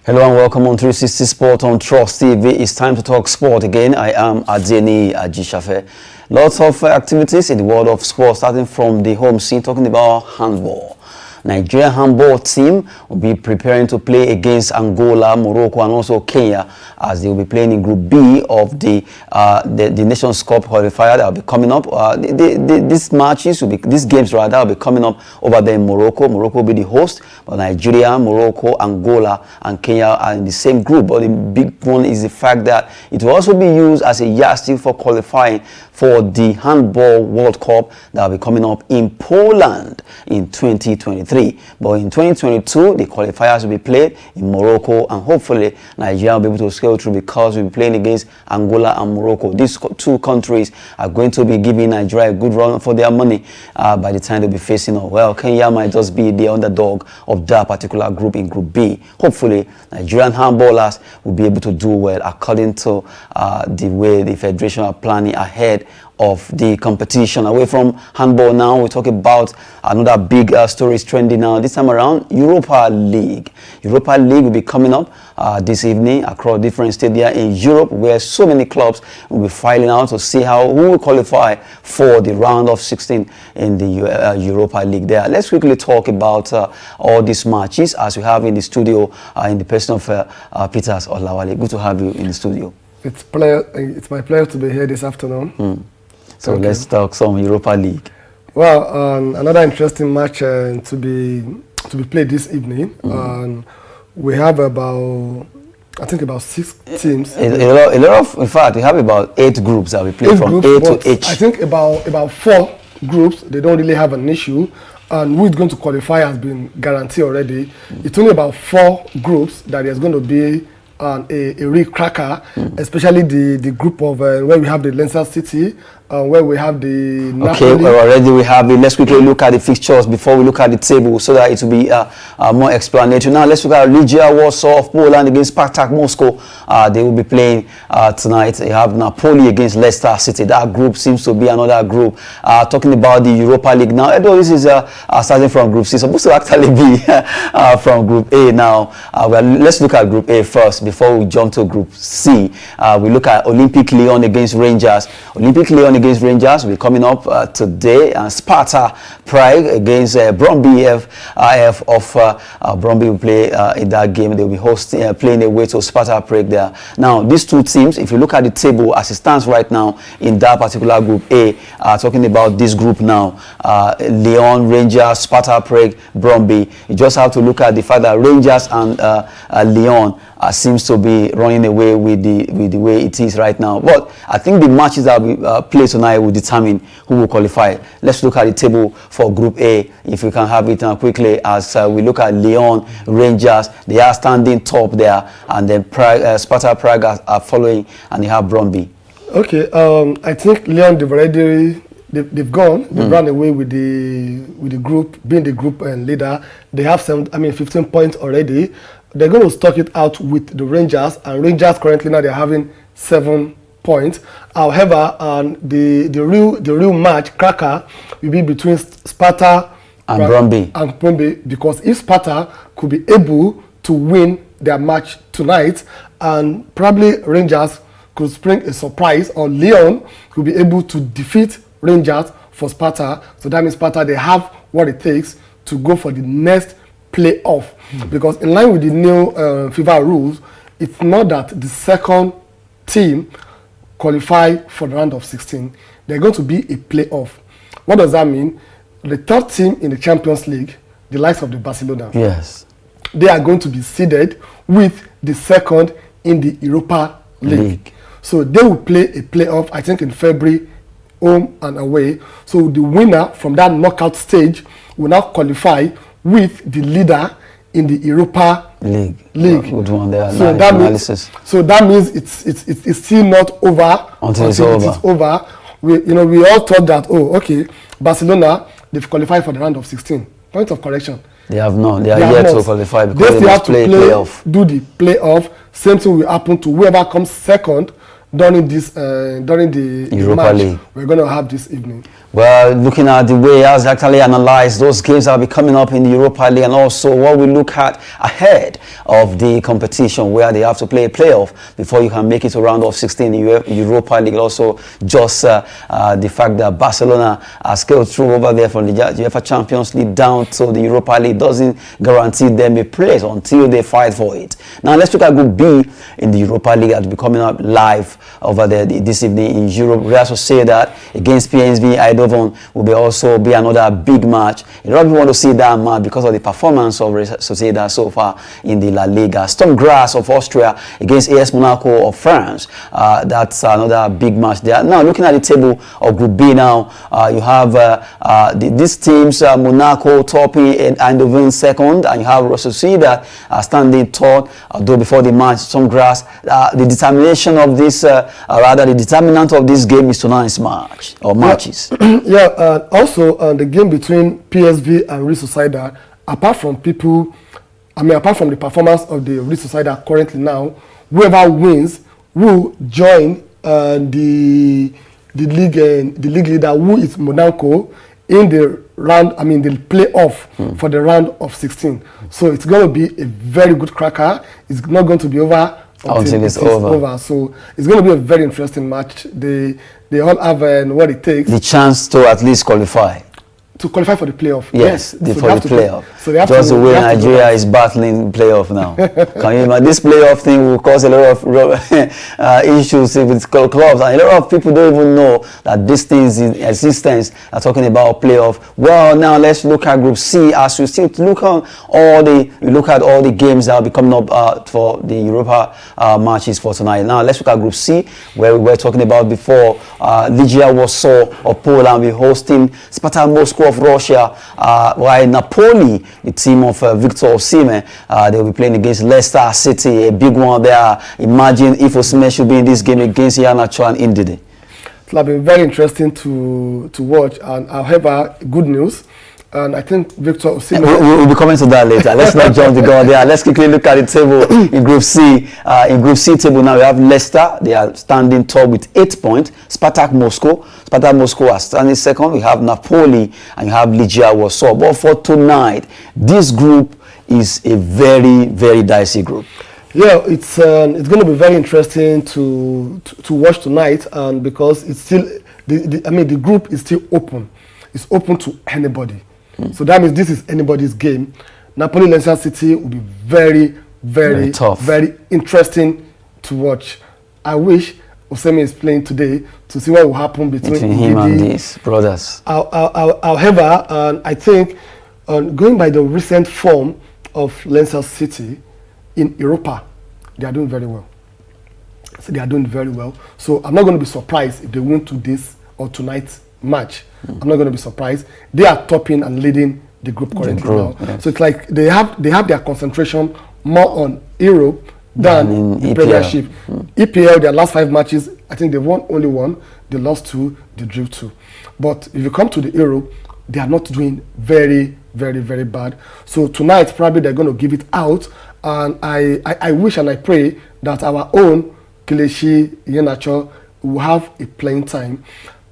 Hello and welcome on 360 Sport on Trust TV. It's time to talk sport again. I am Adeni Ajishafe. Lots of activities in the world of sport, starting from the home scene, talking about handball. Nigeria handball team will be preparing to play against Angola, Morocco, and also Kenya, as they will be playing in Group B of the Nations Cup qualifier that will be coming up. These games will be coming up over there in Morocco. Morocco will be the host, but Nigeria, Morocco, Angola, and Kenya are in the same group. But the big one is the fact that it will also be used as a yardstick for qualifying for the Handball World Cup that will be coming up in Poland in 2023. But in 2022, the qualifiers will be played in Morocco, and hopefully Nigeria will be able to scale through because we'll be playing against Angola and Morocco. These two countries are going to be giving Nigeria a good run for their money by the time they'll be facing off. Well, Kenya might just be the underdog of that particular group in Group B. Hopefully, Nigerian handballers will be able to do well according to the way the federation are planning ahead of the competition. Away from handball now, we talk about another big story is trending now. This time around, Europa League. Europa League will be coming up this evening across different stadia in Europe, where so many clubs will be filing out to see who will qualify for the round of 16 in the Europa League there. Let's quickly talk about all these matches as we have in the studio in the person of Peters Olawale. Good to have you in the studio. It's my pleasure to be here this afternoon. So let's talk some Europa League. Well, another interesting match to be played this evening. We have about 6 teams. A lot of, in fact, we have about 8 groups that we play from A to H. I think about 4 groups, they don't really have an issue. And who is going to qualify has been guaranteed already. It's only about 4 groups that there's going to be a real cracker, especially the group of where we have the Leicester City, where we have the Napoli. Okay, well, already we have it. Let's quickly look at the fixtures before we look at the table so that it will be more explanatory. Now let's look at Legia Warsaw of Poland against Spartak Moscow. They will be playing tonight. You have Napoli against Leicester City. That group seems to be another group. Talking about the Europa League now, although this is starting from Group C, supposed to actually be from Group A now. Well, let's look at Group A first before we jump to Group C. We look at Olympic Lyon against Rangers. Olympic Lyon against Rangers will be coming up today, and Sparta Prague against Bromby IF of Bromby will play in that game. They will be playing away to Sparta Prague there. Now, these two teams, if you look at the table as it stands right now in that particular Group A, talking about this group now, Lyon, Rangers, Sparta Prague, Bromby, you just have to look at the fact that Rangers and Lyon seems to be running away with the way it is right now. But I think the matches that we play tonight will determine who will qualify. Let's look at the table for Group A, if we can have it quickly, as we look at Lyon, Rangers. They are standing top there, and then Sparta Prague are following, and they have Bromby. Okay, I think Lyon, they've gone. They've run away with the group, being the group leader. They have 15 points already. They're going to stock it out with the Rangers, and Rangers currently now they're having 7 points. However, the real match cracker will be between Sparta and Bromby, because if Sparta could be able to win their match tonight, and probably Rangers could spring a surprise, or Lyon could be able to defeat Rangers for Sparta. So that means Sparta, they have what it takes to go for the next playoff. Because in line with the new FIFA rules, it's not that the second team qualify for the round of 16. They're going to be a playoff. What does that mean? The third team in the Champions League, the likes of the Barcelona, yes, they are going to be seeded with the second in the Europa League. So they will play a playoff, I think, in February, home and away. So the winner from that knockout stage will now qualify with the leader in the Europa League. Good one there. So that means it's still not over until it's over. We all thought that, Barcelona, they've qualified for the round of 16. Point of correction. They have not. They are yet to qualify because they must have to play playoff. Do the playoff. Same thing will happen to whoever comes second during the Europa match League we're going to have this evening. Well, looking at the way as actually analyze those games that will be coming up in the Europa League, and also what we look at ahead of the competition where they have to play a playoff before you can make it to round of 16 in Europa League. Also, just the fact that Barcelona are scaled through over there from the UEFA Champions League down to the Europa League doesn't guarantee them a place until they fight for it. Now, let's look at Group B in the Europa League that will be coming up live over there this evening in Europe. Real Sociedad against PSV Eindhoven will also be another big match. A lot of people want to see that match because of the performance of Real Sociedad so far in the La Liga. Sturm Graz of Austria against AS Monaco of France. That's another big match there. Now, looking at the table of Group B now, you have these teams, Monaco topping and Eindhoven second, and you have Real Sociedad standing third, although before the match, Sturm Graz, the determination of this, rather the determinant of this game is tonight's match, or matches. Yeah, also the game between PSV and Real Sociedad, apart from the performance of the Real Sociedad currently now, whoever wins will join the league leader, who is Monaco, in the round, the playoff for the round of 16. So it's going to be a very good cracker. It's not going to be over until it's over. So it's going to be a very interesting match. They all have what it takes. The chance to at least qualify. To qualify for the playoff. Yes, so for the playoff. So they have just to, the way Nigeria is battling playoff now. Can you imagine? This playoff thing will cause a lot of issues with clubs, and a lot of people don't even know that this thing is in existence. Are talking about playoff. Well, now let's look at Group C. As we still look at all the games that will be coming up for the Europa matches for tonight. Now let's look at Group C, where we were talking about before. Legia Warsaw of Poland will be hosting Spartak Moscow of Russia, while Napoli, the team of Victor Osimhen, they will be playing against Leicester City, a big one there. Imagine if Osimhen should be in this game against Iheanacho and Ndidi. It will have been very interesting to watch, and however, good news. And I think Victor Osimhen... We'll be coming to that later. Let's not jump the gun there. Let's quickly look at the table in Group C. In Group C table now, we have Leicester. They are standing top with 8 points. Spartak Moscow are standing second. We have Napoli and you have Legia Warsaw. But for tonight, this group is a very, very dicey group. Yeah, it's going to be very interesting to watch tonight, and because it's still the group is still open. It's open to anybody. So that means this is anybody's game. Napoli Leicester City will be very, very tough, very interesting to watch. I wish Osimhen is playing today to see what will happen between him and these brothers. However, I think going by the recent form of Leicester City in Europa, they are doing very well. So they are doing very well. So I'm not going to be surprised if they win to this or tonight's match. I'm not going to be surprised. They are topping and leading the group currently now. Yes. So it's like they have their concentration more on Europe than in the Premiership. EPL, their last 5 matches, I think they won only 1. They lost 2. They drew 2. But if you come to the Europe, they are not doing very, very, very bad. So tonight, probably they're going to give it out. And I wish and I pray that our own Kelechi Iheanacho will have a playing time.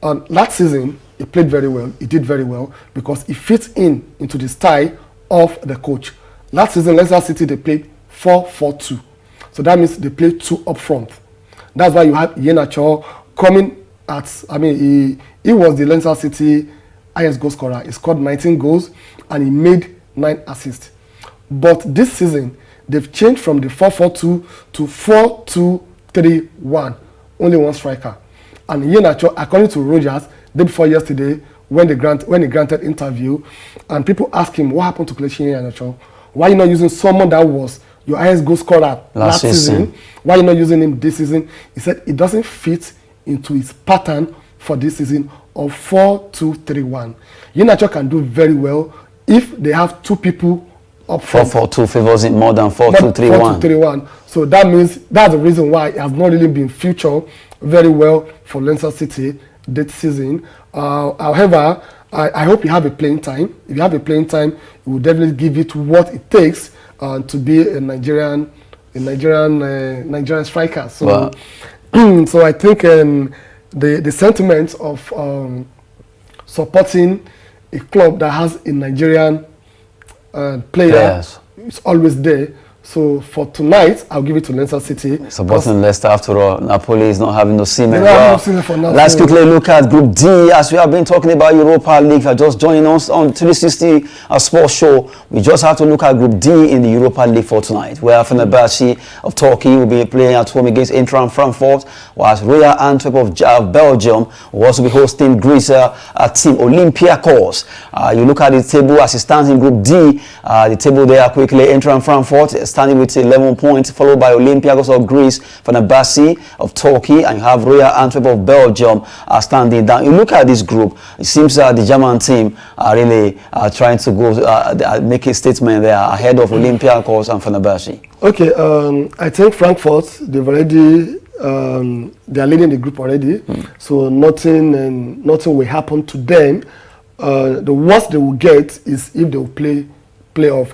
Last season, he played very well. He did very well because he fits into the style of the coach. Last season, Leicester City, they played 4-4-2. So that means they played 2 up front. That's why you have Iheanacho coming at, he was the Leicester City highest goal scorer. He scored 19 goals and he made 9 assists. But this season, they've changed from the 4-4-2 to 4-2-3-1. Only 1 striker. And Iheanacho, according to Rogers, day before yesterday, when he granted interview, and people asked him, what happened to Kelechi Iheanacho? Why are you not using someone that was your highest goal scorer last season? Why are you not using him this season? He said it doesn't fit into his pattern for this season of 4-2-3-1. Iheanacho can do very well if they have 2 people up front. 4-4-2 favors it more than 4-2-3-1. 4-2-3-1. So that means that's the reason why it has not really been featured very well for Leicester City this season. However, I hope you have a playing time. If you have a playing time, you will definitely give it what it takes to be a Nigerian striker. So So I think the sentiment of supporting a club that has a Nigerian player is always there. So for tonight, I'll give it to Leicester City. Supporting Leicester after all. Napoli is not having no Seamen. Let's quickly look at Group D. As we have been talking about Europa League, if you're just joining us on 360 Sports Show, we just have to look at Group D in the Europa League for tonight, where Fenerbahce of Turkey will be playing at home against Eintracht Frankfurt, whilst Royal Antwerp of Belgium will also be hosting Greece team Olympiacos. You look at the table as it stands in Group D. The table there quickly: Eintracht Frankfurt standing with 11 points, followed by Olympiacos of Greece, Fenerbahce of Turkey, and you have Royal Antwerp of Belgium standing down. You look at this group, it seems the German team are really trying to go make a statement there ahead of Olympiacos and Fenerbahce. Okay, I think Frankfurt, they've already they are leading the group already, so nothing will happen to them. The worst they will get is if they will play playoff.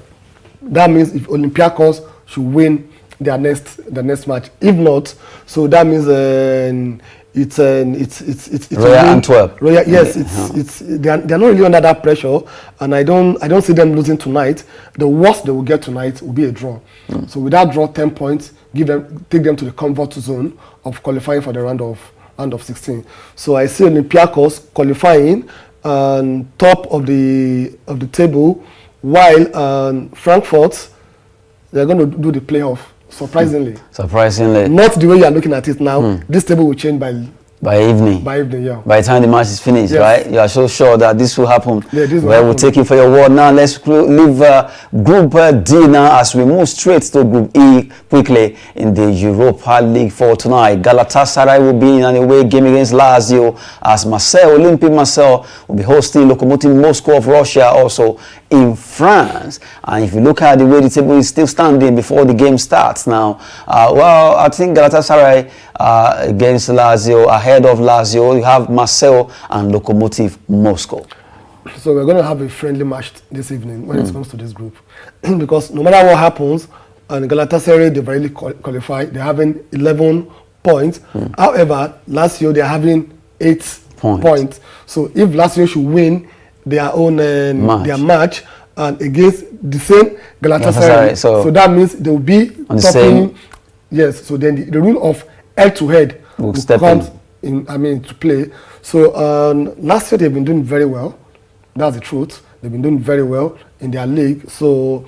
That means if Olympiacos should win the next match. If not, so that means it's Royal Antwerp. Yes, they are not really under that pressure, and I don't see them losing tonight. The worst they will get tonight will be a draw. So with that draw, 10 points, take them to the comfort zone of qualifying for the round of 16. So I see Olympiacos qualifying top of the table, while Frankfurt, they're going to do the playoff. Surprisingly. Not the way you are looking at it now. This table will change by evening. By evening, yeah. By the time the match is finished, right? You are so sure that this will happen. Yeah, this will happen. We'll take you for your word. Now let's leave Group D now as we move straight to Group E quickly in the Europa League for tonight. Galatasaray will be in an away game against Lazio, as Olympique Marseille will be hosting Lokomotiv Moscow of Russia also in France. And if you look at the way the table is still standing before the game starts now, well, I think Galatasaray against Lazio, ahead of Lazio, you have Marseille and Lokomotiv Moscow. So we're going to have a friendly match this evening when it comes to this group. Because no matter what happens, and Galatasaray, they've already qualified, they're having 11 points. However, Lazio, they're having 8 points. So if Lazio should win their own their match and against the same Galatasaray, so that means they will be on the same. Yes, so then the rule of head-to-head will come to play. So last year they've been doing very well. That's the truth. They've been doing very well in their league. So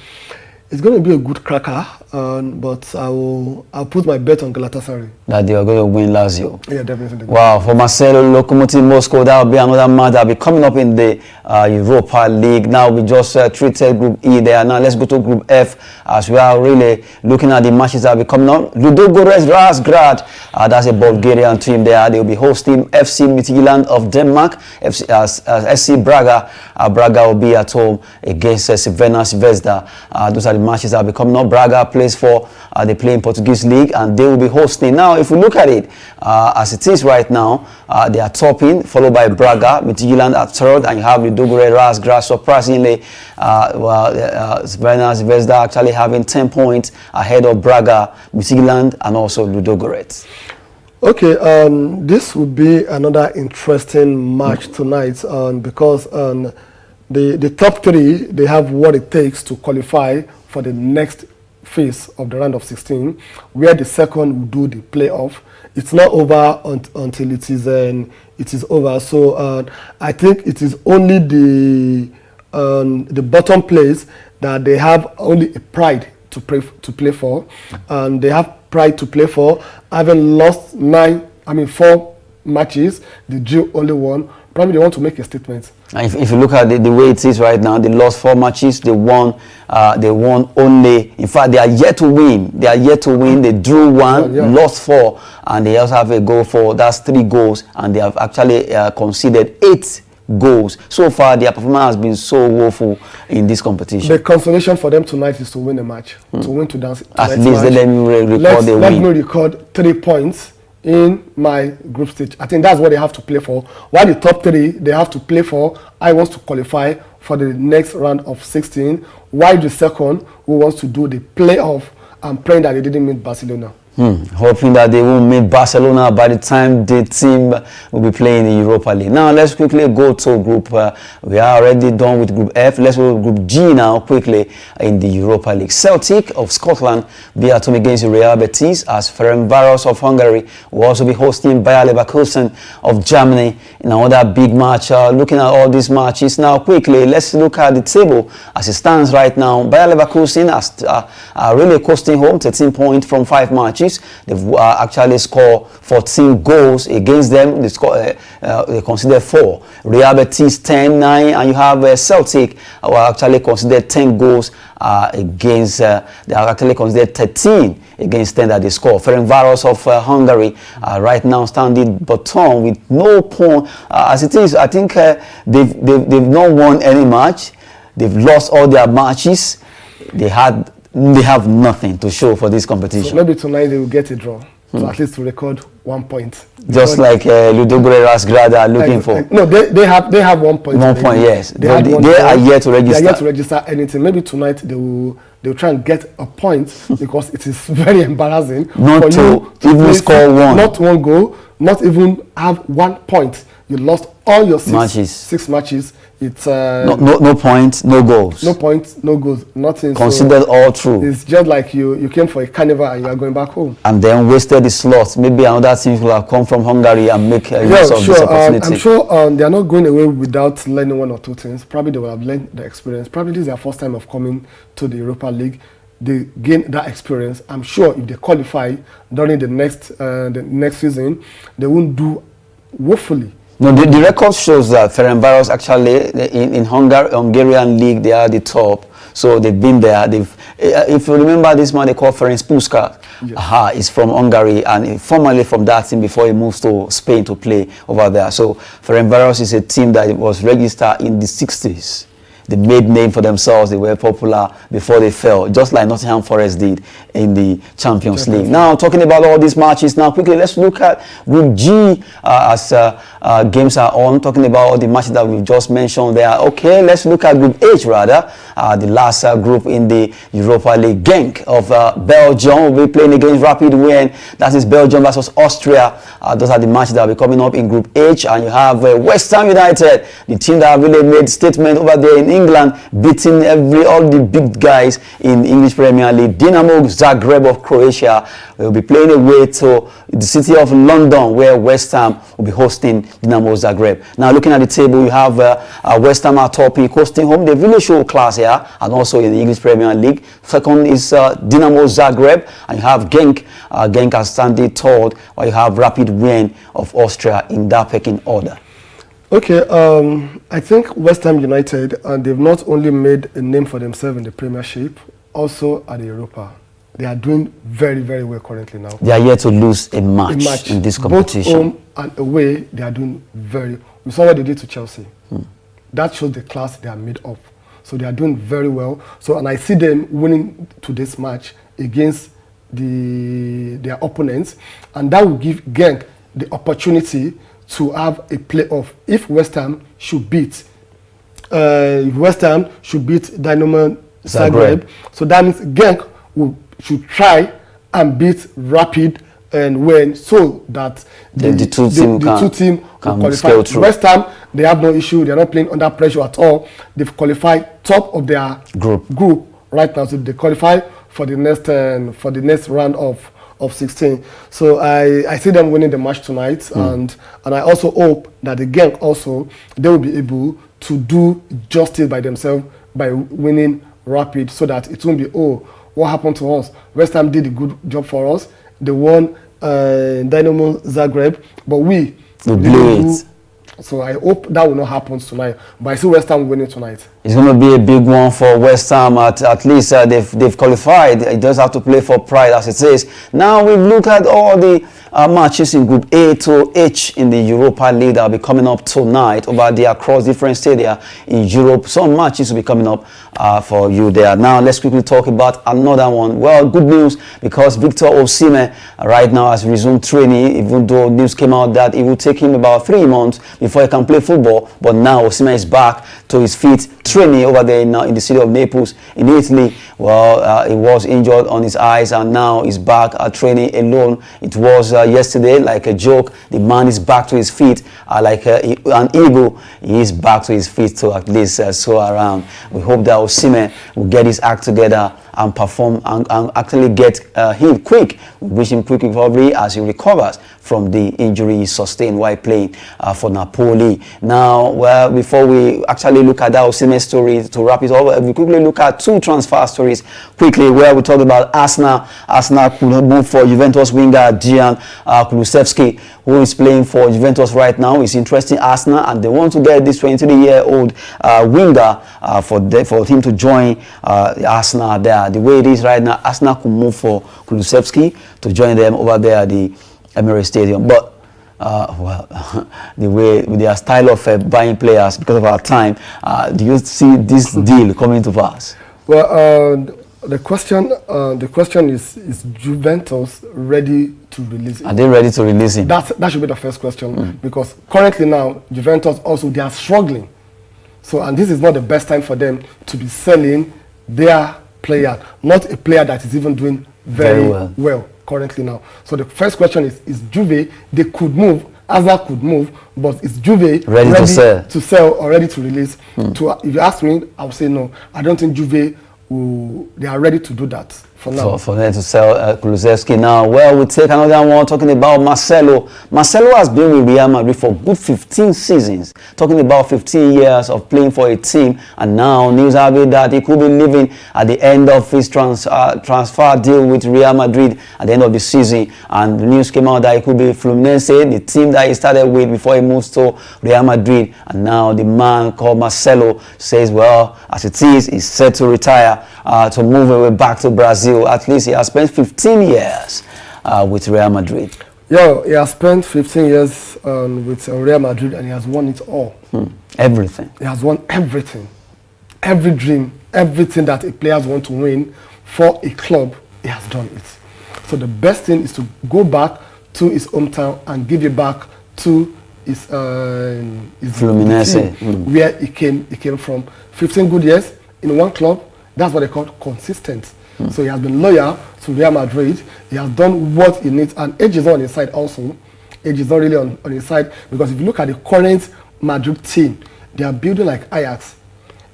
it's going to be a good cracker, but I'll put my bet on Galatasaray. That they are going to win Lazio. Yeah, definitely. Wow, for Marseille, Lokomotiv Moscow, that will be another match that will be coming up in the Europa League. Now we just treated Group E there. Now let's go to Group F as we are really looking at the matches that will be coming up. Ludogorets Razgrad, that's a Bulgarian team there. They will be hosting FC Midtjylland of Denmark. SC Braga. Braga will be at home against Crvena Zvezda. Those are the matches that will be coming up. Braga plays for they play in Portuguese League, and they will be hosting. Now, if we look at it as it is right now, they are topping, followed by Braga, Midtjylland at third, and you have Ludogorets Razgrad. Surprisingly, Crvena Zvezda actually having 10 points ahead of Braga, Midtjylland, and also Ludogorets. Okay, this will be another interesting match tonight because the top three, they have what it takes to qualify for the next phase of the round of 16, where the second will do the playoff. It's not over until it is over. So I think it is only the bottom place that they have only a pride to play for, and they have pride to play for, having lost 4 matches. They drew only 1. Probably they want to make a statement. If you look at the way it is right now, they lost 4 matches. They won only. In fact, they are yet to win. They drew 1, lost 4, and they also have a goal for. That's 3 goals, and they have actually conceded 8 goals. So far, their performance has been so woeful in this competition. The consolation for them tonight is to win a match, to win to dance. At least let me record the win. Let me record 3 points in my group stage. I think that's what they have to play for. While the top 3, they have to play for, I want to qualify for the next round of 16, while the second, who wants to do the playoff, and praying that they didn't meet Barcelona. Hoping that they will meet Barcelona by the time the team will be playing in the Europa League. Now let's quickly go to Group. We are already done with Group F. Let's go to Group G now quickly in the Europa League. Celtic of Scotland be at home against Real Betis, as Ferencváros of Hungary will also be hosting Bayer Leverkusen of Germany in another big match. Looking at all these matches now quickly, let's look at the table as it stands right now. Bayer Leverkusen are really coasting home, 13 points from 5 matches. They've actually scored 14 goals against them. They consider 4. Real Betis 10, 9, and you have Celtic who are actually considered 10 goals against. They are actually considered 13 against 10 that they score. Ferencváros of Hungary right now standing bottom with no point. As it is, I think they've not won any match. They've lost all their matches. They have nothing to show for this competition. So maybe tonight they will get a draw. So at least to record 1 point. Just like Ludogorets Grada are looking for. No, they have 1 point. 1 point, yes. They are yet to register. They are yet to register anything. Maybe tonight they'll try and get a point because it is very embarrassing not to even score one. Not one goal, not even have 1 point. You lost all your 6 matches. It's no points, no goals. No points, no goals, nothing. Considered all true. It's just like you came for a carnival and you are going back home. And then wasted the slot. Maybe another team will have come from Hungary and make use of this opportunity. I'm sure they are not going away without learning 1 or 2 things. Probably they will have learned the experience. Probably this is their first time of coming to the Europa League. They gain that experience. I'm sure if they qualify during the next season, they won't do woefully. No, the record shows that Ferencváros actually in Hungarian league they are the top. So they've been there. If you remember this man they call Ferenc Puskás. Yes. He's from Hungary and formerly from that team before he moves to Spain to play over there. So Ferencváros is a team that was registered in the 60s. They made name for themselves. They were popular before they fell, just like Nottingham Forest did in the Champions League. Now, talking about all these matches, now quickly let's look at Group G as games are on. Talking about all the matches that we've just mentioned there. Okay, let's look at Group H rather, the last group in the Europa League. Genk of Belgium will be playing against Rapid Wien. That is Belgium versus Austria. Those are the matches that will be coming up in Group H. And you have West Ham United, the team that really made statement over there in England, beating all the big guys in English Premier League. Dinamo Zagreb of Croatia will be playing away to the city of London, where West Ham will be hosting Dinamo Zagreb. Now, looking at the table, you have West Ham at top, hosting home. They really show class here, and also in the English Premier League. Second is Dinamo Zagreb, and you have Genk. Genk are standing third, while you have Rapid Wien of Austria in that pecking order. Okay, I think West Ham United, and they've not only made a name for themselves in the Premiership, also at the Europa. They are doing very, very well currently now. They are yet to lose a match in this competition. Both home and away, they are doing very. We saw what they did to Chelsea. That shows the class they are made of. So they are doing very well. So, and I see them winning to this match against their opponents, and that will give Genk the opportunity to have a playoff if West Ham should beat Dynamo Zagreb. So that means Genk should try and beat Rapid and win, so that the two teams can qualify. West Ham, they have no issue. They are not playing under pressure at all. They've qualified top of their group right now, so they qualify for the next round of 16. So I see them winning the match tonight, and I also hope that the Genk also, they will be able to do justice by themselves by winning Rapid, so that it won't be, what happened to us? West Ham did a good job for us. They won Dynamo Zagreb, but we blew it. So I hope that will not happen tonight. But I see West Ham winning tonight. It's going to be a big one for West Ham. At least they've qualified. It does have to play for pride, as it says. Now we've looked at all the matches in Group A to H in the Europa League that will be coming up tonight over there across different stadia in Europe. Some matches will be coming up for you there. Now let's quickly talk about another one. Well, good news, because Victor Osimhen right now has resumed training, even though news came out that it will take him about 3 months before he can play football. But now Osimhen is back to his feet, training over there in the city of Naples in Italy. Well, he was injured on his eyes and now he's back training alone. It was yesterday like a joke. The man is back to his feet like an eagle. He is back to his feet to at least soar around. We hope that Osimhen will get his act together and perform and actually get healed quick. We wish him quick recovery as he recovers from the injury he sustained while playing for Napoli. Now, well, before we actually look at that Osimhen story, to wrap it up, we quickly look at 2 transfer stories quickly, where we talk about Arsenal. Arsenal could move for Juventus winger Dejan Kulusevski, who is playing for Juventus right now. It's interesting, Arsenal, and they want to get this 23-year-old winger for him to join Arsenal there. The way it is right now, Arsenal could move for Kulusevski to join them over there at the Emirates Stadium. But well, the way with their style of buying players, because of our time, do you see this deal coming to pass? Well, the question is Juventus ready to release him? Are they ready to release him? That should be the first question, because currently now Juventus also, they are struggling. So, and this is not the best time for them to be selling their player, not a player that is even doing very well currently now. So the first question is Juve, they could move, Arsenal could move, but is Juve ready to sell or ready to release? If you ask me, I would say no. I don't think Juve they are ready to do that for now. For them to sell Kulusevski now. Well, we'll take another one talking about Marcelo. Marcelo has been with Real Madrid for good 15 seasons, talking about 15 years of playing for a team, and now news have it that he could be leaving at the end of his transfer deal with Real Madrid at the end of the season. And the news came out that he could be Fluminense, the team that he started with before he moves to Real Madrid. And now the man called Marcelo says, well, as it is, he's set to retire to move away back to Brazil. At least he has spent 15 years with Real Madrid. Yeah, he has spent 15 years with Real Madrid, and he has won it all. Everything. He has won everything. Every dream, everything that a player wants to win for a club, he has done it. So the best thing is to go back to his hometown and give it back to his Fluminense, where he came from. 15 good years in one club. That's what they call consistent. So he has been loyal to Real Madrid. He has done what he needs, and age is not on his side also. Age is not really on his side, because if you look at the current Madrid team, they are building like Ajax.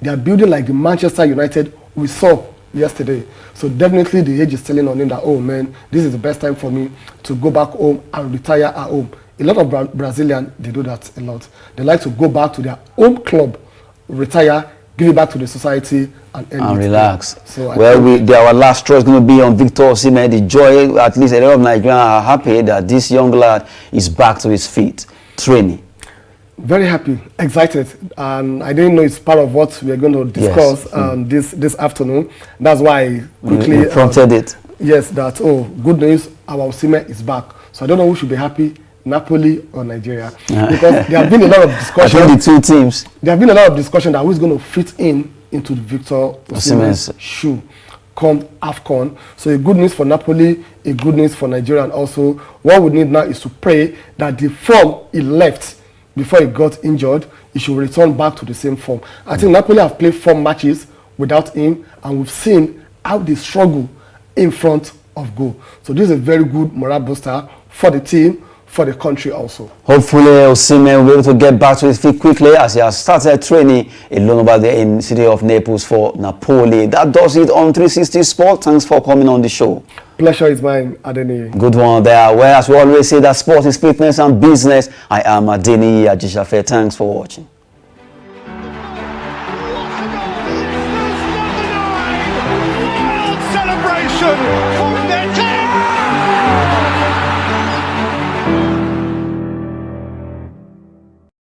They are building like the Manchester United we saw yesterday. So definitely the age is telling on him that, oh man, this is the best time for me to go back home and retire at home. A lot of Brazilians, they do that a lot. They like to go back to their home club, retire, give it back to the society, and relax. So our last straw is going to be on Victor Osimhen. The joy, at least a lot of Nigerians are happy that this young lad is back to his feet, training. Very happy, excited, and I didn't know it's part of what we are going to discuss this afternoon. That's why I quickly prompted it. Yes, that good news, our Osimhen is back. So I don't know who should be happy, Napoli or Nigeria, because there have been a lot of discussion. I think the two teams. There have been a lot of discussion that who's going to fit into the Victor Osimhen's shoe come AFCON. So a good news for Napoli, a good news for Nigeria, and also what we need now is to pray that the form he left before he got injured, he should return back to the same form. I think Napoli have played 4 matches without him, and we've seen how they struggle in front of goal. So this is a very good morale booster for the team, for the country also. Hopefully Osimhen will be able to get back to his feet quickly, as he has started training alone over there in the city of Naples for Napoli. That does it on 360 Sport. Thanks for coming on the show. Pleasure is mine, Adeni. Good one there. Well, as we always say, that sport is fitness and business. I am Adeni Ajishafe. Thanks for watching. Celebration!